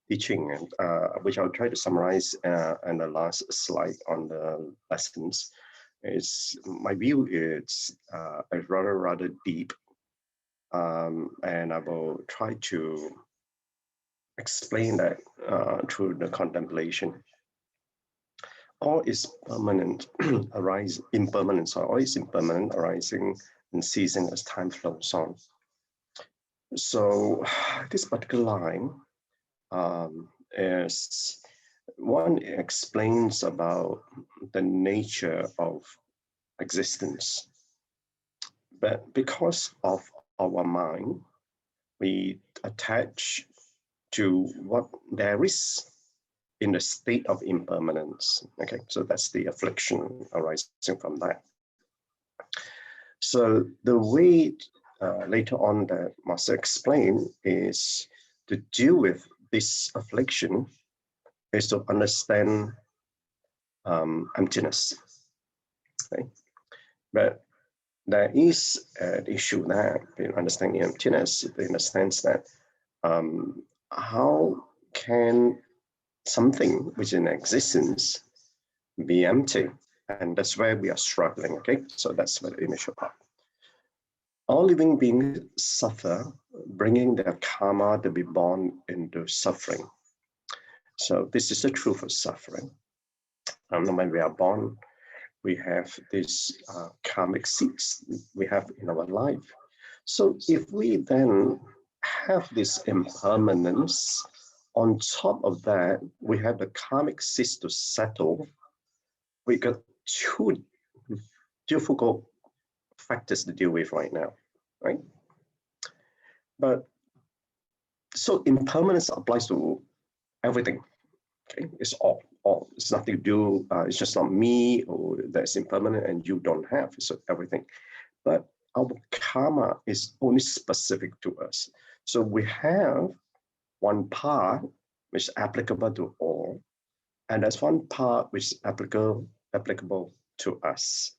teaching, which I'll try to summarize in the last slide on the lessons, is my view is rather deep, and I will try to explain that through the contemplation. All is permanent, impermanence, all is impermanent, arising and ceasing as time flows on. So this particular line is one explains about the nature of existence, but because of our mind, we attach to what there is in the state of impermanence. Okay, so that's the affliction arising from that. So the way later on that Master explained is to deal with this affliction is to understand emptiness. Okay? But there is an issue there in understanding emptiness, in the sense that how can something which is in existence be empty? And that's where we are struggling. Okay, so that's the initial part. All living beings suffer, bringing their karma to be born into suffering. So this is the truth of suffering. When we are born, we have these karmic seeds we have in our life. So if we then have this impermanence, on top of that, we have the karmic seeds to settle. We got two difficult factors to deal with right now, right? But so impermanence applies to everything. Okay, it's all. It's nothing to do. It's just not me, or that's impermanent, and you don't have. So everything. But our karma is only specific to us. So we have one part which is applicable to all, and there's one part which is applicable to us.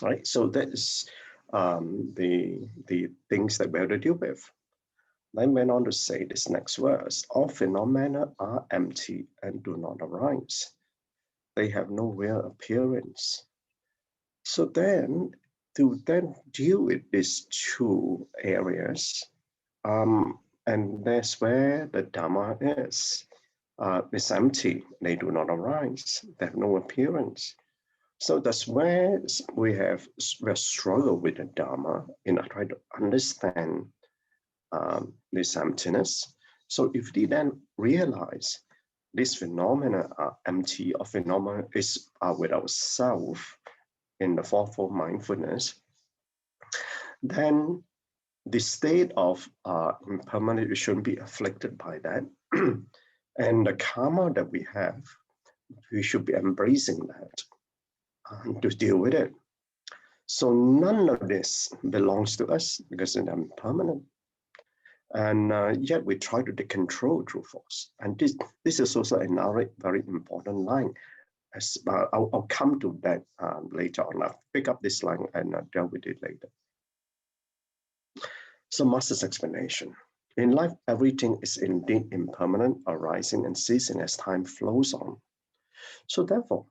Right. So that is the things that we have to deal with. Then went on to say this next verse: all phenomena are empty and do not arise. They have no real appearance. So then, to then deal with these two areas, and that's where the Dharma is. It's empty. They do not arise. They have no appearance. So that's where we struggle with the Dharma in trying to understand this emptiness. So if we then realize these phenomena are empty, or phenomena is without self in the fourfold mindfulness, then the state of impermanence shouldn't be afflicted by that. And the karma that we have, we should be embracing that to deal with it. So none of this belongs to us because it's impermanent. And yet we try to take control through force. And this is also another very important line. As I'll come to that later on. I'll pick up this line and deal with it later. So Master's explanation. In life, everything is indeed impermanent, arising and ceasing as time flows on. So therefore,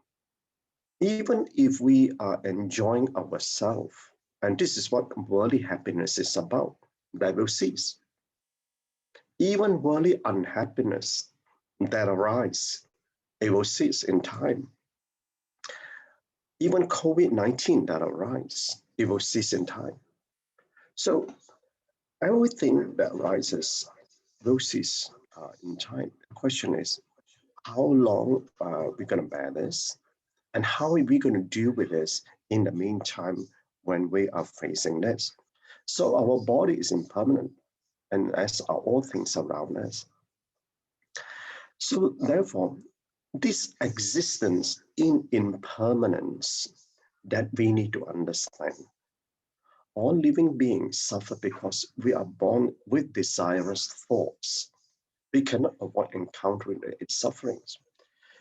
even if we are enjoying ourselves, and this is what worldly happiness is about, that will cease. Even worldly unhappiness that arises, it will cease in time. Even COVID-19 that arises, it will cease in time. So everything that arises will cease in time. The question is, how long are we going to bear this? And how are we going to deal with this in the meantime when we are facing this? So our body is impermanent, and as are all things around us. So therefore, this existence in impermanence that we need to understand. All living beings suffer because we are born with desirous thoughts. We cannot avoid encountering its sufferings.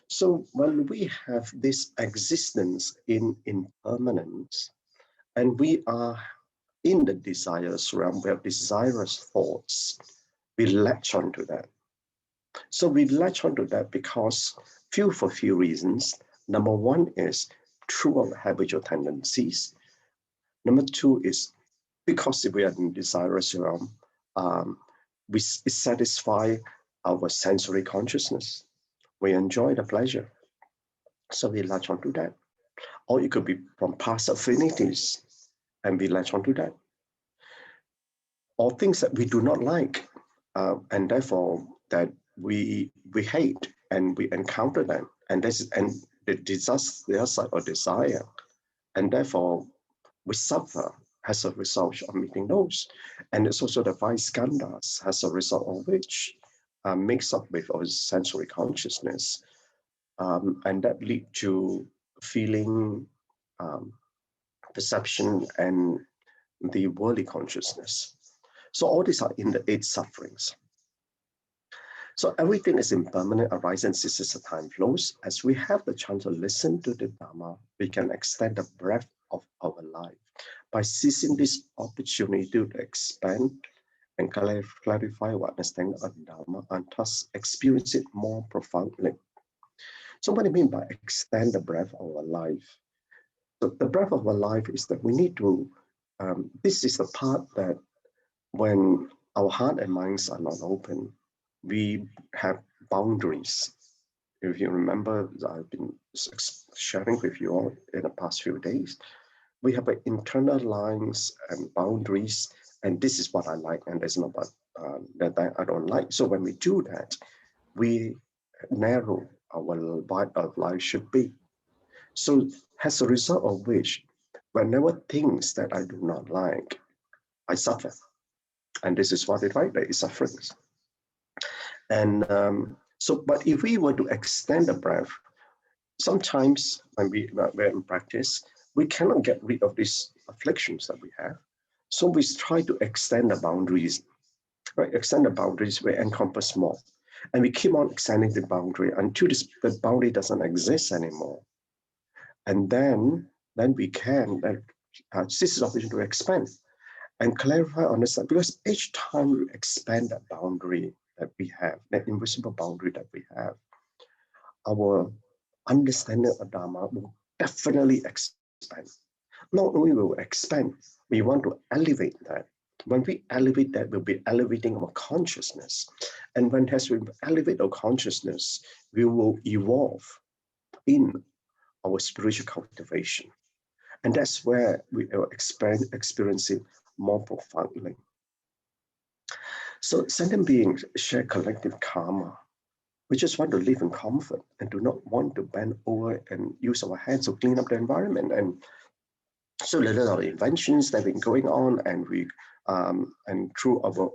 So when we have this existence in impermanence, and we are in the desirous realm, we have desirous thoughts, we latch onto that. So we latch onto that because for few reasons. Number one is through our habitual tendencies. Number two is because if we are in desirous realm, we satisfy our sensory consciousness. We enjoy the pleasure. So we latch onto that. Or it could be from past affinities, and we latch onto that. Or things that we do not like, and therefore that we hate, and we encounter them, and the disaster side or desire, and therefore we suffer as a result of meeting those. And it's also the five skandhas as a result of which mix up with our sensory consciousness, and that lead to feeling, perception, and the worldly consciousness. So all these are in the eight sufferings. So everything is impermanent, arises and ceases as time flows. As we have the chance to listen to the Dharma, we can extend the breadth of our life by seizing this opportunity to expand and clarify our understanding of Dharma, and thus experience it more profoundly. So what do I mean by extend the breadth of our life? So the breadth of our life is that we need to, this is the part that when our heart and minds are not open, we have boundaries. If you remember, I've been sharing with you all in the past few days, we have internal lines and boundaries, and this is what I like, and there's not what that I don't like. So when we do that, we narrow our what our life should be. So as a result of which, whenever things that I do not like, I suffer. And this is what it right, there is sufferings. And but if we were to extend the breath, sometimes when we're in practice, we cannot get rid of these afflictions that we have. So we try to extend the boundaries, right? Extend the boundaries, we encompass more. And we keep on extending the boundary until the boundary doesn't exist anymore. And then we can, this is the opportunity to expand and clarify, understand, because each time we expand that boundary that we have, that invisible boundary that we have, our understanding of Dharma will definitely expand. Not only will we expand, we want to elevate that. When we elevate that, we'll be elevating our consciousness. And as we elevate our consciousness, we will evolve in our spiritual cultivation. And that's where we are experiencing more profoundly. So sentient beings share collective karma. We just want to live in comfort and do not want to bend over and use our hands to clean up the environment. And so there are a lot of inventions that have been going on, and we and through our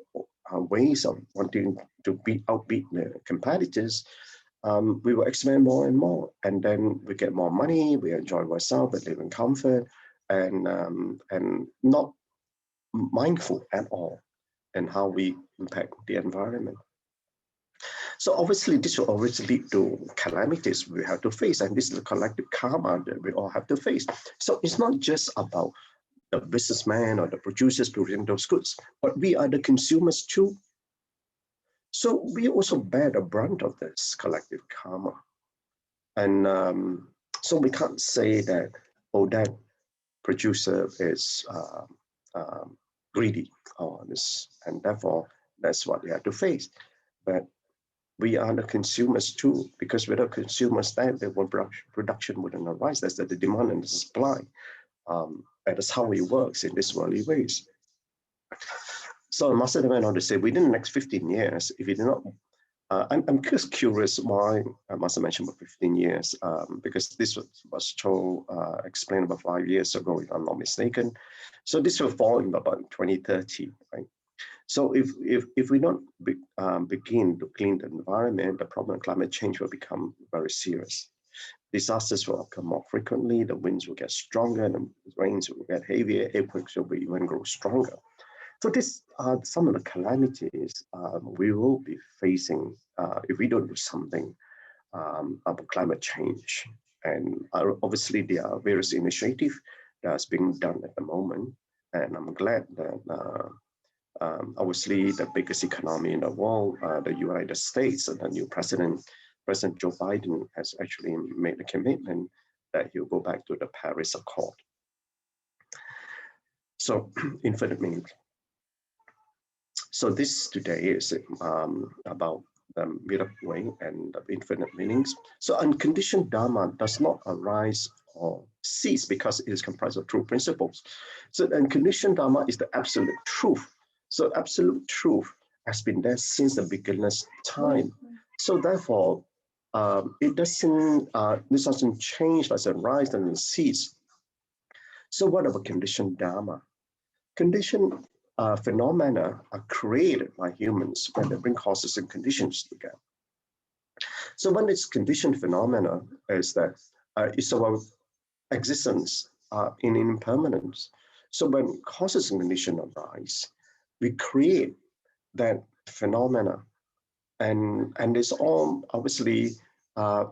ways of wanting to outbeat the competitors, we will expand more and more, and then we get more money, we enjoy ourselves, we live in comfort, and not mindful at all in how we impact the environment. So obviously this will always lead to calamities we have to face, and this is the collective karma that we all have to face. So it's not just about the businessman or the producers producing those goods, but we are the consumers too. So we also bear the brunt of this collective karma. And so we can't say that, oh, that producer is greedy or this, and therefore that's what we have to face. But we are the consumers too, because without consumers, then the production wouldn't arise. That's the demand and the supply. And that's how it works in these worldly ways. So Master went on to say, within the next 15 years, if you do not, I'm just curious why Master mentioned about 15 years, because this was told, explained about 5 years ago, if I'm not mistaken. So this will fall in about 2030, right? So if we don't begin to clean the environment, the problem of climate change will become very serious. Disasters will occur more frequently, the winds will get stronger, the rains will get heavier, earthquakes will even grow stronger. So these are some of the calamities we will be facing if we don't do something about climate change. And obviously there are various initiatives that's being done at the moment. And I'm glad that obviously the biggest economy in the world, the United States, and the new President Joe Biden has actually made a commitment that he'll go back to the Paris Accord. So infinite meaning. So this today is about the middle way and the infinite meanings. So unconditioned Dharma does not arise or cease because it is comprised of true principles. So unconditioned Dharma is the absolute truth. So absolute truth has been there since the beginner's time. So therefore, it doesn't, this doesn't change, doesn't rise, doesn't cease. So what about conditioned Dharma? Conditioned phenomena are created by humans when they bring causes and conditions together. So when it's conditioned phenomena is that it's our existence in impermanence. So when causes and conditions arise, we create that phenomena, and it's all obviously and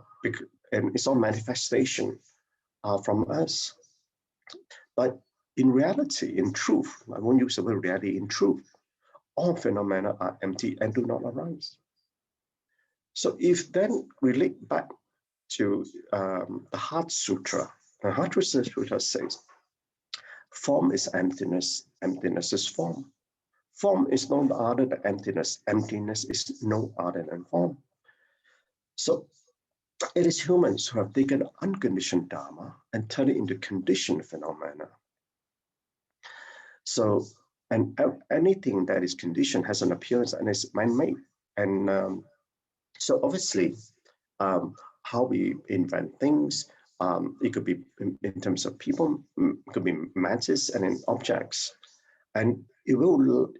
it's all manifestation from us. But in reality, in truth, I won't use the word reality, in truth, all phenomena are empty and do not arise. So if then relate back to the Heart Sutra, the Heart Sutra says, form is emptiness, emptiness is form. Form is no other than emptiness, emptiness is no other than form. So it is humans who have taken unconditioned Dharma and turned it into conditioned phenomena. So, and anything that is conditioned has an appearance and is man-made. And so obviously, how we invent things, it could be in terms of people, it could be matters and in objects. And it will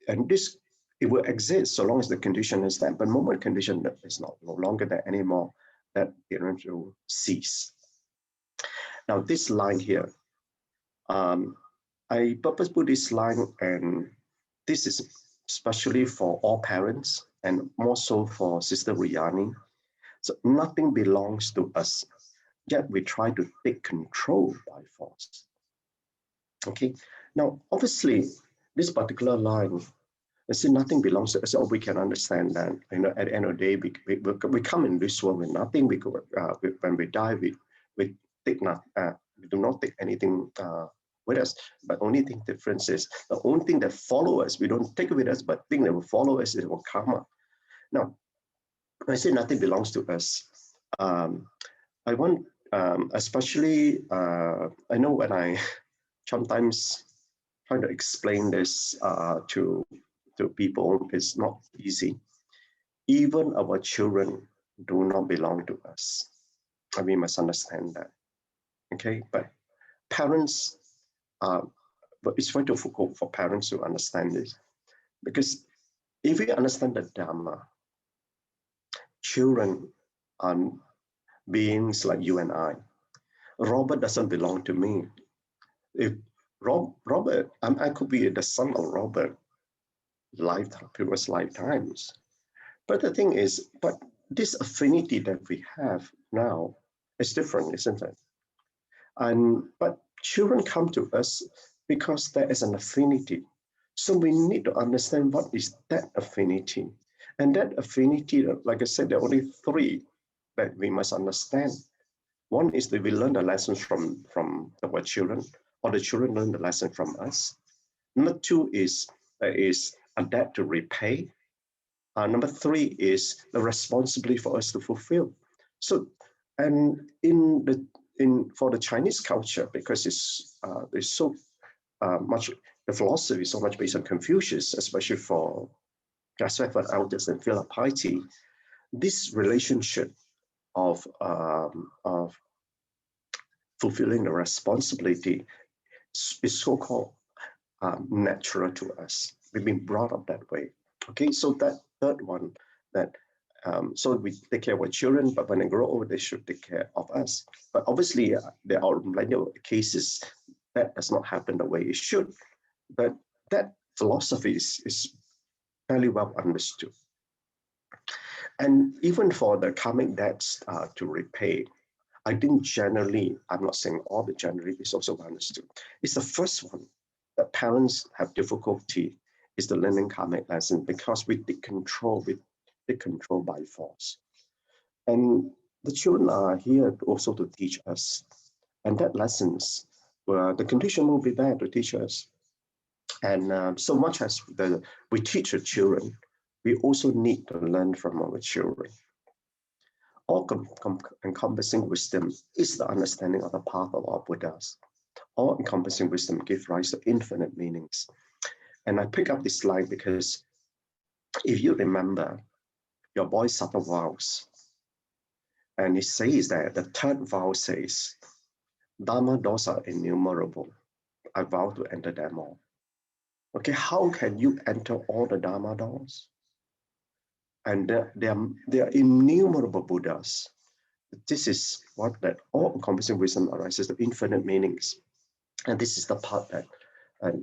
exist so long as the condition is there. But the moment condition is no longer there anymore, that it will cease. Now this line here, I purpose put this line, and this is especially for all parents and more so for Sister Riani. So nothing belongs to us, yet we try to take control by force. Okay, now obviously this particular line, I say nothing belongs to us, so we can understand that, you know, at the end of the day, we come in this world with nothing. When we die, we take not, we do not take anything with us, but only thing difference is the only thing that follow us, we don't take it with us, but thing that will follow us is our karma. Now, when I say nothing belongs to us, I want, especially, I know when I sometimes try to explain this to people, it's not easy. Even our children do not belong to us. I mean, we must understand that. Okay, but parents, but it's very difficult for parents to understand this, because if we understand the Dharma, children are beings like you and I. Robert doesn't belong to me. If Robert, I could be the son of Robert, previous lifetimes. But the thing is, but this affinity that we have now is different, isn't it? But children come to us because there is an affinity. So we need to understand what is that affinity. And that affinity, like I said, there are only three that we must understand. One is that we learn the lessons from our children, or the children learn the lesson from us. Number two is a debt to repay. Number three is the responsibility for us to fulfill. So, and for the Chinese culture, because it's so much, the philosophy is so much based on Confucius, especially for respect for elders and filial piety, this relationship of fulfilling the responsibility is so-called natural to us. We've been brought up that way. Okay, so that third one, that so we take care of our children, but when they grow old, they should take care of us. But obviously, there are many cases that does not happen the way it should. But that philosophy is fairly well understood. And even for the karmic debts to repay, I think generally, I'm not saying all, but generally it's also understood. It's the first one that parents have difficulty is the learning karmic lesson, because we take control by force. And the children are here also to teach us. And that lessons, the condition will be there to teach us. And so much as we teach the children, we also need to learn from our children. All encompassing wisdom is the understanding of the path of our Buddhas. All encompassing wisdom gives rise to infinite meanings. And I pick up this line because if you remember your Bodhisattva vows, and it says that the third vow says, Dharma doors are innumerable. I vow to enter them all. Okay, how can you enter all the Dharma doors? And there are innumerable Buddhas. This is what that all encompassing wisdom arises to infinite meanings. And this is the part that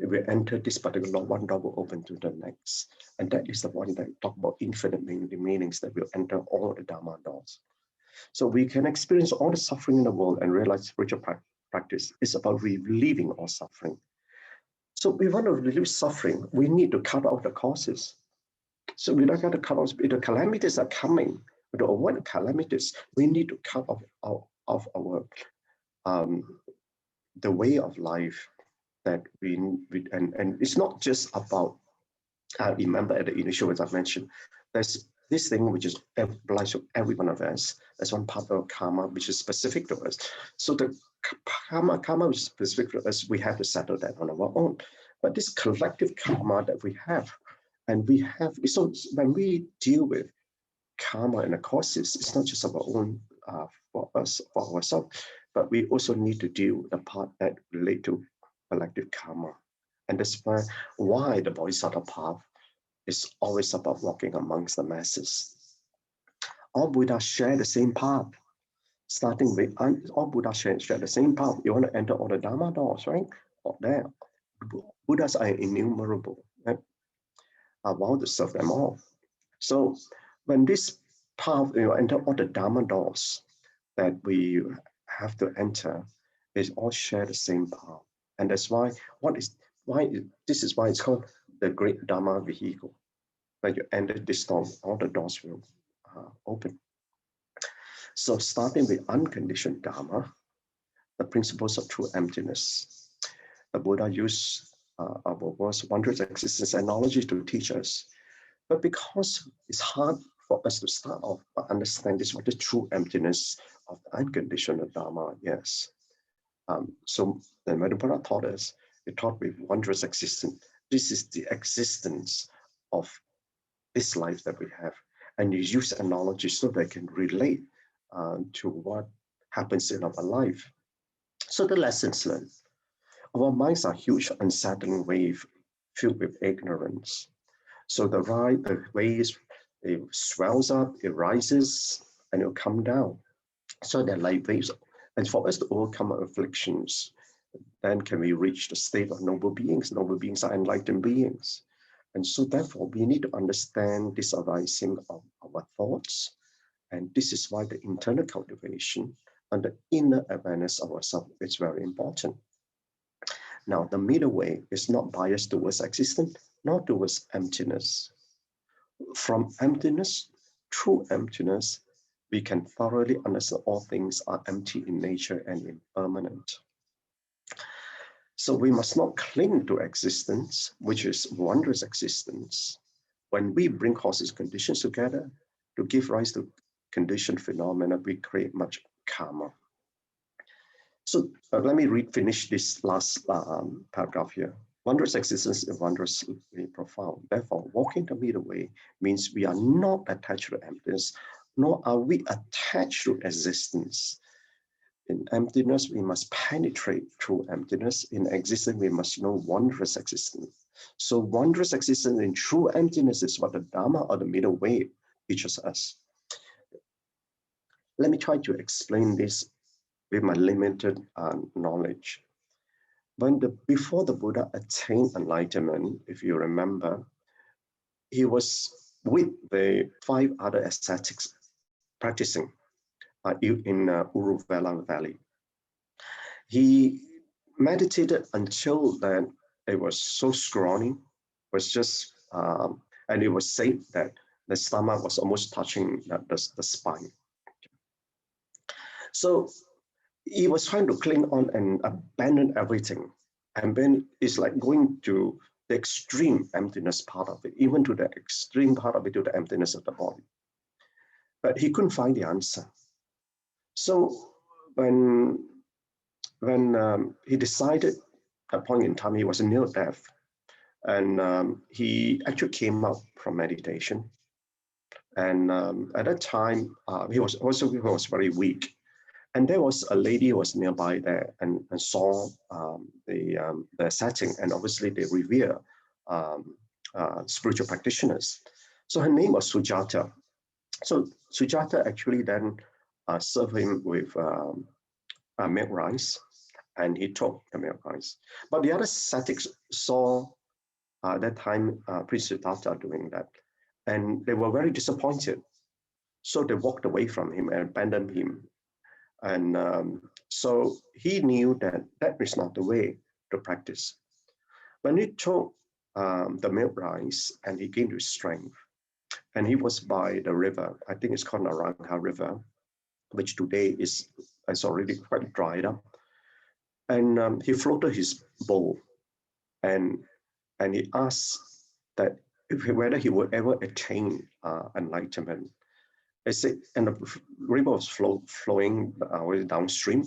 we enter this particular law, one door will open to the next. And that is the one that talk about infinite meanings, that will enter all the Dharma doors. So we can experience all the suffering in the world and realize spiritual practice is about relieving all suffering. So we want to relieve suffering, we need to cut out the causes. So we don't have to cut off, if the calamities are coming, to avoid calamities, we need to cut off our the way of life that and it's not just about, remember at the initial as I mentioned, there's this thing which is applies to every one of us. There's one part of karma which is specific to us. So the karma which is specific to us, we have to settle that on our own. But this collective karma that we have, so when we deal with karma and the causes, it's not just our own for ourselves, but we also need to deal with the part that relate to collective karma. And that's why the Bodhisattva path is always about walking amongst the masses. All Buddhas share the same path. Starting with all Buddhas share the same path. You want to enter all the Dharma doors, right? Or there, Buddhas are innumerable, right? I want to serve them all. So when this path, enter all the Dharma doors that we have to enter, is all share the same path. And that's why this is why it's called the great Dharma vehicle. When you enter this door, all the doors will open. So starting with unconditioned Dharma, the principles of true emptiness, the Buddha used our world's wondrous existence analogy to teach us. But because it's hard for us to start off by understand this, what the true emptiness of the unconditioned Dharma, yes. So then when the Buddha taught us, he taught with wondrous existence. This is the existence of this life that we have. And you use analogy so they can relate to what happens in our life. So the lessons learned. Our minds are huge, unsettling wave filled with ignorance. So the waves, it swells up, it rises, and it'll come down. So they're like waves. And for us to overcome our afflictions, then can we reach the state of noble beings? Noble beings are enlightened beings. And so therefore, we need to understand this arising of our thoughts. And this is why the internal cultivation and the inner awareness of ourselves is very important. Now, the middle way is not biased towards existence, nor towards emptiness. From emptiness, true emptiness, we can thoroughly understand all things are empty in nature and impermanent. So we must not cling to existence, which is wondrous existence. When we bring causes conditions together to give rise to conditioned phenomena, we create much karma. So let me finish this last paragraph here. Wondrous existence is wondrously profound. Therefore, walking the middle way means we are not attached to emptiness, nor are we attached to existence. In emptiness, we must penetrate through emptiness. In existence, we must know wondrous existence. So wondrous existence in true emptiness is what the Dharma or the middle way teaches us. Let me try to explain this with my limited knowledge. Before the Buddha attained enlightenment, if you remember, he was with the 5 other ascetics practicing in Uruvela Valley. He meditated until then it was so scrawny was just, and it was said that the stomach was almost touching the spine. So he was trying to cling on and abandon everything. And then it's like going to the extreme emptiness part of it, even to the extreme part of it, to the emptiness of the body. But he couldn't find the answer. So when he decided at a point in time, he was near death, and he actually came out from meditation. And at that time, he was very weak. And there was a lady who was nearby there and saw the setting, and obviously they revere spiritual practitioners. So her name was Sujata. So Sujata actually then served him with milk rice, and he took the milk rice. But the other ascetics saw at that time Prince Siddhartha doing that, and they were very disappointed. So they walked away from him and abandoned him. And so he knew that that is not the way to practice. When he took the milk rice and he gained his strength, and he was by the river, I think it's called Naranga River, which today is already quite dried up. And he floated his bowl, and he asked that whether he would ever attain enlightenment. I said, and the river was flowing downstream,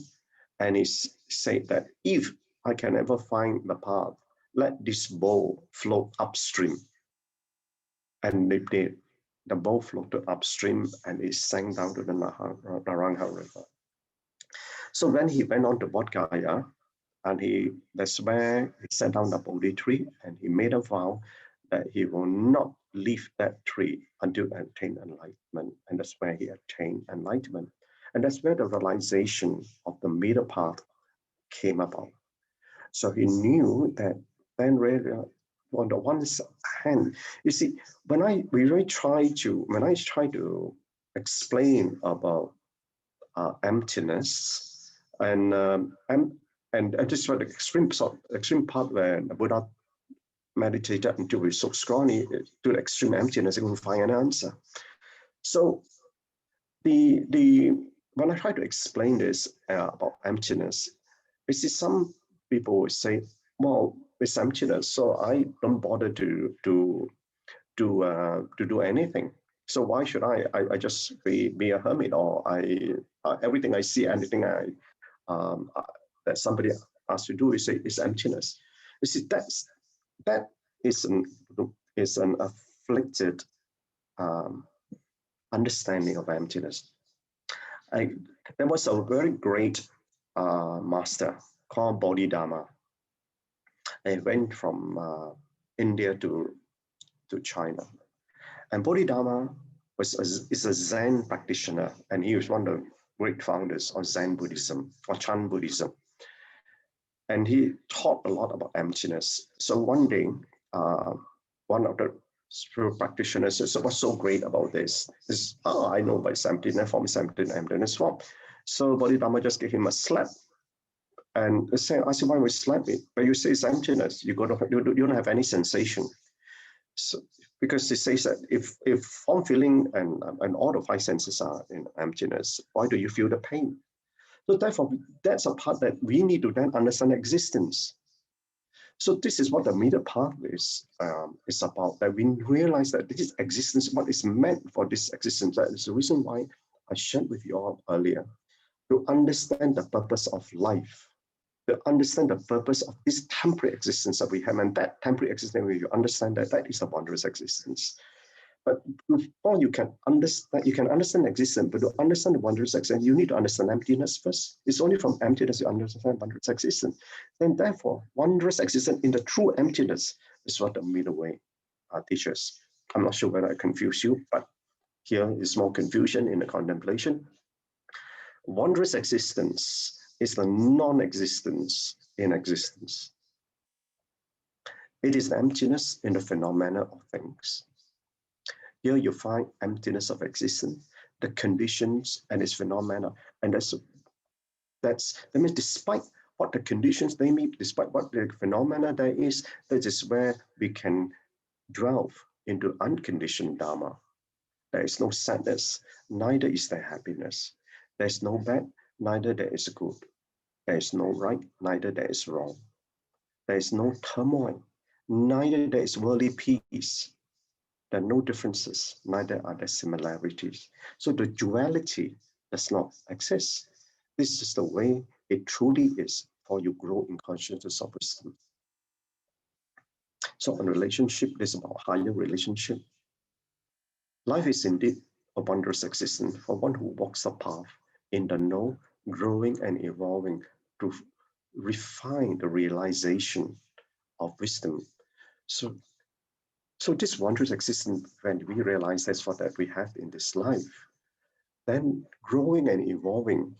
and he said that if I can ever find the path, let this bowl float upstream. And they did. The bowl floated upstream, and it sank down to the Naranga River. So when he went on to Bodh Gaya, and that's where he sat down the Bodhi tree, and he made a vow that he will not leave that tree until he attained enlightenment. And that's where he attained enlightenment. And that's where the realization of the middle path came about. So he knew that then really, on the one hand, you see, when I try to explain about emptiness, and just for the extreme part where the Buddha meditated until he was so scrawny to the extreme emptiness, he couldn't find an answer. So when I try to explain this about emptiness, you see, some people would say, well, it's emptiness, so I don't bother to do anything. So why should I just be a hermit, or everything I see, anything that somebody asks to do is emptiness. You see, that is an afflicted understanding of emptiness. There was a very great master called Bodhidharma. He went from India to China, and Bodhidharma is a Zen practitioner, and he was one of the great founders of Zen Buddhism or Chan Buddhism. And he taught a lot about emptiness. So one day, one of the spiritual practitioners said, so what's so great about this? Is, I know about emptiness form, emptiness form. So Bodhidharma just gave him a slap. And I said, why we slap it? But you say it's emptiness. You don't have any sensation. So, because it says that if form, feeling, and all the five senses are in emptiness, why do you feel the pain? So therefore, that's a part that we need to then understand existence. So this is what the middle path is about, that we realize that this is existence, what is meant for this existence. That is the reason why I shared with you all earlier, to understand the purpose of life, to understand the purpose of this temporary existence that we have. And that temporary existence, when you understand that, that is a wondrous existence. But before you can understand existence, but to understand the wondrous existence, you need to understand emptiness first. It's only from emptiness you understand wondrous existence. Then therefore, wondrous existence in the true emptiness is what the middle way teaches. I'm not sure whether I confuse you, but here is more confusion in the contemplation. Wondrous existence is the non-existence in existence. It is the emptiness in the phenomena of things. Here you find emptiness of existence, the conditions and its phenomena. And that means despite what the conditions they meet, despite what the phenomena there is, that is where we can delve into unconditioned Dharma. There is no sadness, neither is there happiness. There is no bad, neither there is good. There is no right, neither there is wrong. There is no turmoil, neither there is worldly peace. There are no differences, neither are there similarities. So the duality does not exist. This is the way it truly is for you grow in consciousness of wisdom. So on relationship, this is about higher relationship. Life is indeed a wondrous existence for one who walks the path in the know, growing and evolving to refine the realization of wisdom. So this wondrous existence, when we realize that's what that we have in this life, then growing and evolving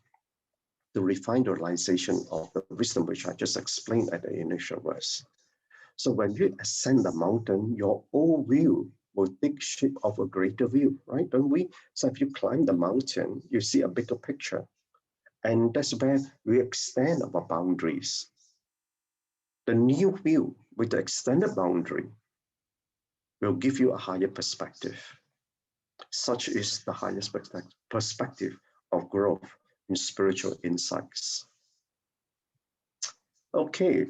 to refine the realization of the wisdom, which I just explained at the initial verse. So when you ascend the mountain, your old view will take shape of a greater view, right? Don't we? So if you climb the mountain, you see a bigger picture. And that's where we extend our boundaries. The new view with the extended boundary will give you a higher perspective. Such is the highest perspective of growth in spiritual insights. Okay,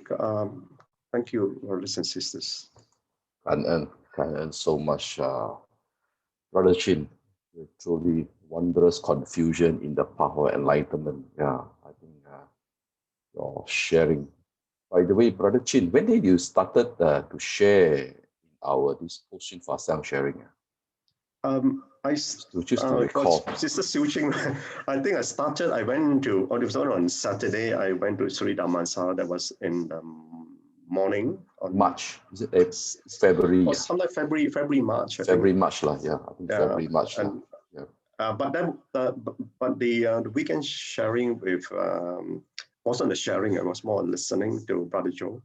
thank you, brothers and sisters. Gan En so much, Brother Chin. Truly wondrous confusion in the path of enlightenment. Yeah, I think your sharing. By the way, Brother Chin, when did you started to share this Poshin Fasang sharing? Just to recall. Sister Tzu Chi, I think I went to, it was on Saturday, I went to Sri Dhammasala, that was in the morning. On March, is it February? Or something like February, March. March, yeah. I think February, March. And, but then, the weekend sharing with, wasn't a sharing, it was more listening to Brother Joe.